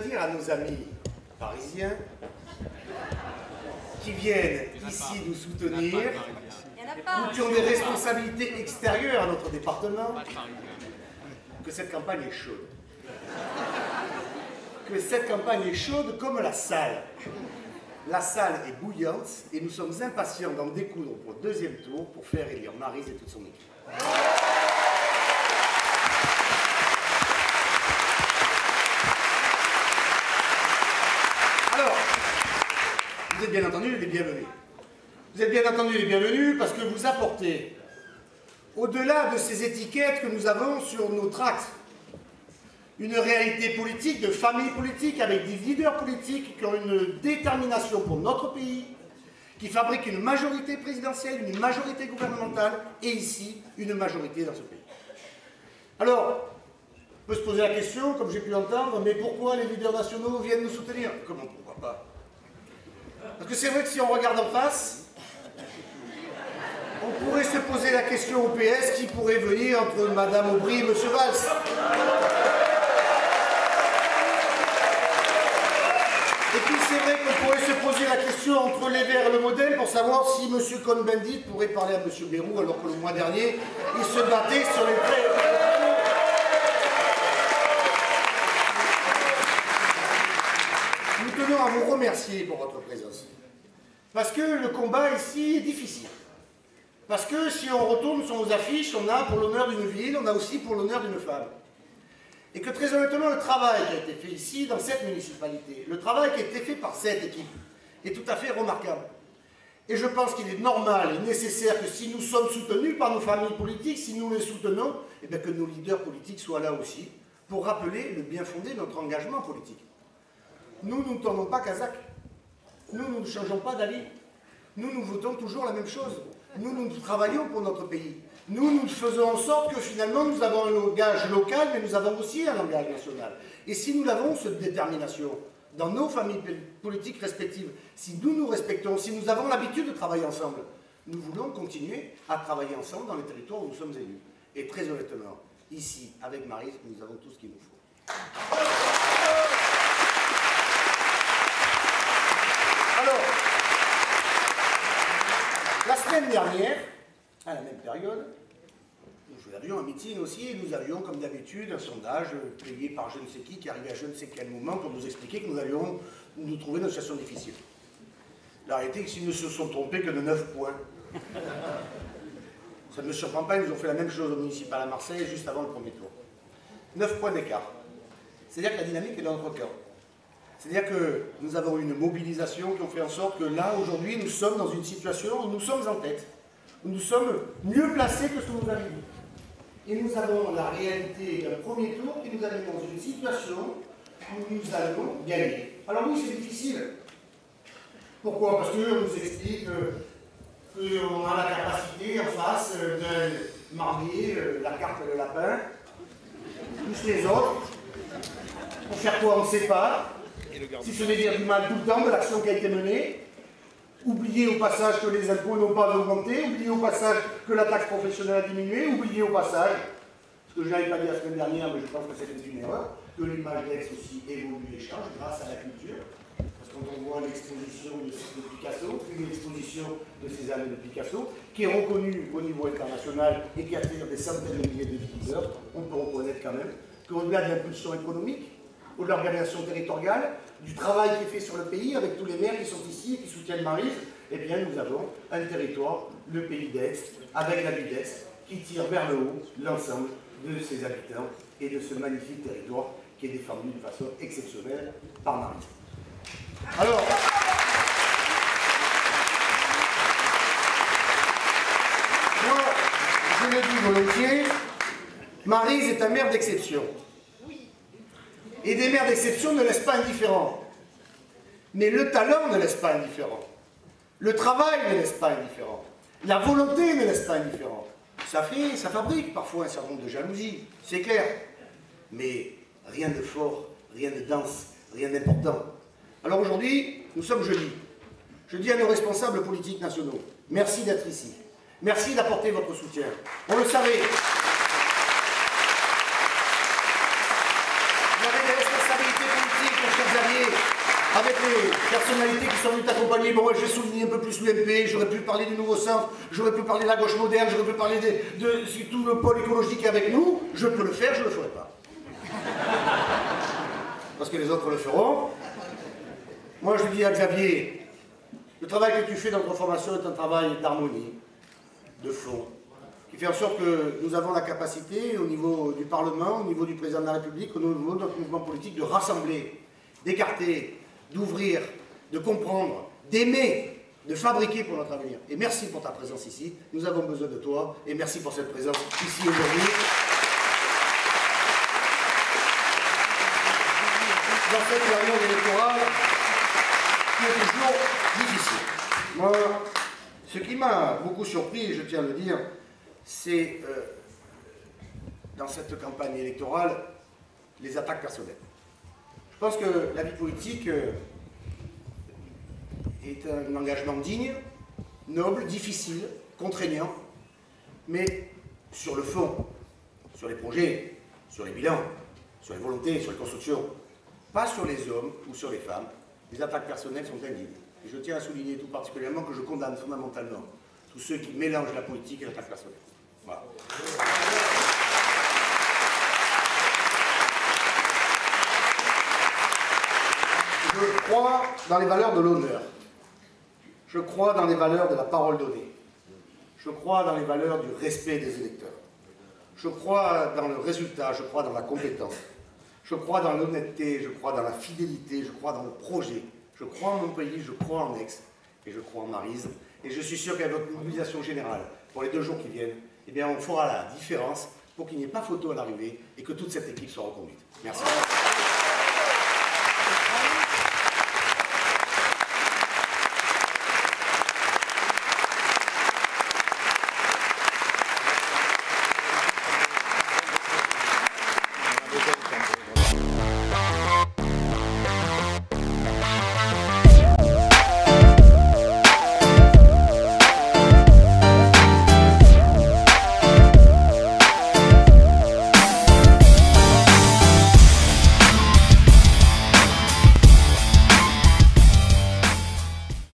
dire à nos amis parisiens qui viennent ici nous soutenir ou qui ont des responsabilités extérieures à notre département que cette campagne est chaude. Que cette campagne est chaude comme la salle. La salle est bouillante et nous sommes impatients d'en découdre pour le deuxième tour pour faire élire Maryse et toute son équipe. Alors, vous êtes bien entendu les bienvenus. Vous êtes bien entendu les bienvenus parce que vous apportez, au-delà de ces étiquettes que nous avons sur nos tracts, une réalité politique, de famille politique, avec des leaders politiques qui ont une détermination pour notre pays, qui fabriquent une majorité présidentielle, une majorité gouvernementale, et ici, une majorité dans ce pays. Alors, on peut se poser la question, comme j'ai pu l'entendre, mais pourquoi les leaders nationaux viennent nous soutenir? Comment pourquoi pas? Parce que c'est vrai que si on regarde en face, on pourrait se poser la question au PS qui pourrait venir entre Madame Aubry et M. Valls. Et puis c'est vrai qu'on pourrait se poser la question entre les Verts et le Modem pour savoir si M. Cohn-Bendit pourrait parler à M. Bayrou alors que le mois dernier, il se battait sur les prêts. Nous tenons à vous remercier pour votre présence. Parce que le combat ici est difficile. Parce que si on retourne sur nos affiches, on a pour l'honneur d'une ville, on a aussi pour l'honneur d'une femme. Et que très honnêtement, le travail qui a été fait ici, dans cette municipalité, le travail qui a été fait par cette équipe, est tout à fait remarquable. Et je pense qu'il est normal et nécessaire que si nous sommes soutenus par nos familles politiques, si nous les soutenons, eh bien que nos leaders politiques soient là aussi, pour rappeler le bien fondé de notre engagement politique. Nous ne tournons pas kazakh. Nous ne changeons pas d'avis. Nous votons toujours la même chose. Nous travaillons pour notre pays. Nous faisons en sorte que finalement nous avons un langage local, mais nous avons aussi un langage national. Et si nous avons cette détermination dans nos familles politiques respectives, si nous nous respectons, si nous avons l'habitude de travailler ensemble, nous voulons continuer à travailler ensemble dans les territoires où nous sommes élus. Et très honnêtement, ici, avec Maryse, nous avons tout ce qu'il nous faut. Alors, la semaine dernière, à la même période, nous avions un meeting aussi et nous avions, comme d'habitude, un sondage payé par je ne sais qui arrivait à je ne sais quel moment pour nous expliquer que nous allions nous trouver dans une situation difficile. La réalité est qu'ils ne se sont trompés que de 9 points. Ça ne me surprend pas, ils nous ont fait la même chose au municipal à Marseille juste avant le premier tour. 9 points d'écart. C'est-à-dire que la dynamique est dans notre camp. C'est-à-dire que nous avons une mobilisation qui ont fait en sorte que là, aujourd'hui, nous sommes dans une situation où nous sommes en tête, où nous sommes mieux placés que ce que nous avions dit. Et nous avons la réalité d'un premier tour qui nous amène dans une situation où nous allons gagner. Alors oui, c'est difficile. Pourquoi? Parce qu'on nous explique qu'on a la capacité en face de marier la carte et le lapin, plus les autres. Pour faire quoi, on ne sait pas. Si ce n'est dire du mal tout le temps de l'action qui a été menée. Oubliez au passage que les impôts n'ont pas augmenté, oubliez au passage que la taxe professionnelle a diminué, oubliez au passage, ce que je n'avais pas dit la semaine dernière, mais je pense que c'était une erreur, que l'image d'Aix aussi évolue et change grâce à la culture. Parce que quand on voit l'exposition de Picasso, une exposition de ces années de Picasso, qui est reconnue au niveau international et qui attire des centaines de milliers de visiteurs, on peut reconnaître quand même qu'au-delà de l'impulsion économique, ou de l'organisation territoriale, du travail qui est fait sur le pays, avec tous les maires qui sont ici et qui soutiennent Maryse, eh bien nous avons un territoire, le pays d'Aix, avec la ville d'Aix, qui tire vers le haut l'ensemble de ses habitants et de ce magnifique territoire qui est défendu de façon exceptionnelle par Maryse. Alors, moi, je le dis volontiers, Maryse est un maire d'exception. Et des maires d'exception ne laissent pas indifférents. Mais le talent ne laisse pas indifférent. Le travail ne laisse pas indifférent. La volonté ne laisse pas indifférent. Ça fabrique parfois un certain nombre de jalousies, c'est clair. Mais rien de fort, rien de dense, rien d'important. Alors aujourd'hui, nous sommes jeudi. Je dis à nos responsables politiques nationaux, merci d'être ici. Merci d'apporter votre soutien. On le savait. Vous avez des responsabilités politiques, avec les personnalités qui sont venues t'accompagner. Bon, je vais souligner un peu plus l'UMP, j'aurais pu parler du Nouveau Centre, j'aurais pu parler de la gauche moderne, j'aurais pu parler de tout le pôle écologique avec nous. Je peux le faire, je ne le ferai pas. Parce que les autres le feront. Moi, je dis à Xavier, le travail que tu fais dans notre formation est un travail d'harmonie, de fond, qui fait en sorte que nous avons la capacité, au niveau du Parlement, au niveau du Président de la République, au niveau de notre mouvement politique, de rassembler, d'écarter, d'ouvrir, de comprendre, d'aimer, de fabriquer pour notre avenir. Et merci pour ta présence ici. Nous avons besoin de toi. Et merci pour cette présence ici aujourd'hui. Dans cette période électorale qui est toujours difficile. Moi, ce qui m'a beaucoup surpris, et je tiens à le dire, c'est dans cette campagne électorale, les attaques personnelles. Je pense que la vie politique est un engagement digne, noble, difficile, contraignant, mais sur le fond, sur les projets, sur les bilans, sur les volontés, sur les constructions, pas sur les hommes ou sur les femmes, les attaques personnelles sont indignes. Et je tiens à souligner tout particulièrement que je condamne fondamentalement tous ceux qui mélangent la politique et l'attaque personnelle. Voilà. Je crois dans les valeurs de l'honneur. Je crois dans les valeurs de la parole donnée. Je crois dans les valeurs du respect des électeurs. Je crois dans le résultat, je crois dans la compétence. Je crois dans l'honnêteté, je crois dans la fidélité, je crois dans le projet. Je crois en mon pays, je crois en Aix et je crois en Maryse. Et je suis sûr qu'avec votre mobilisation générale, pour les 2 jours qui viennent, eh bien on fera la différence pour qu'il n'y ait pas photo à l'arrivée et que toute cette équipe soit reconduite. Merci.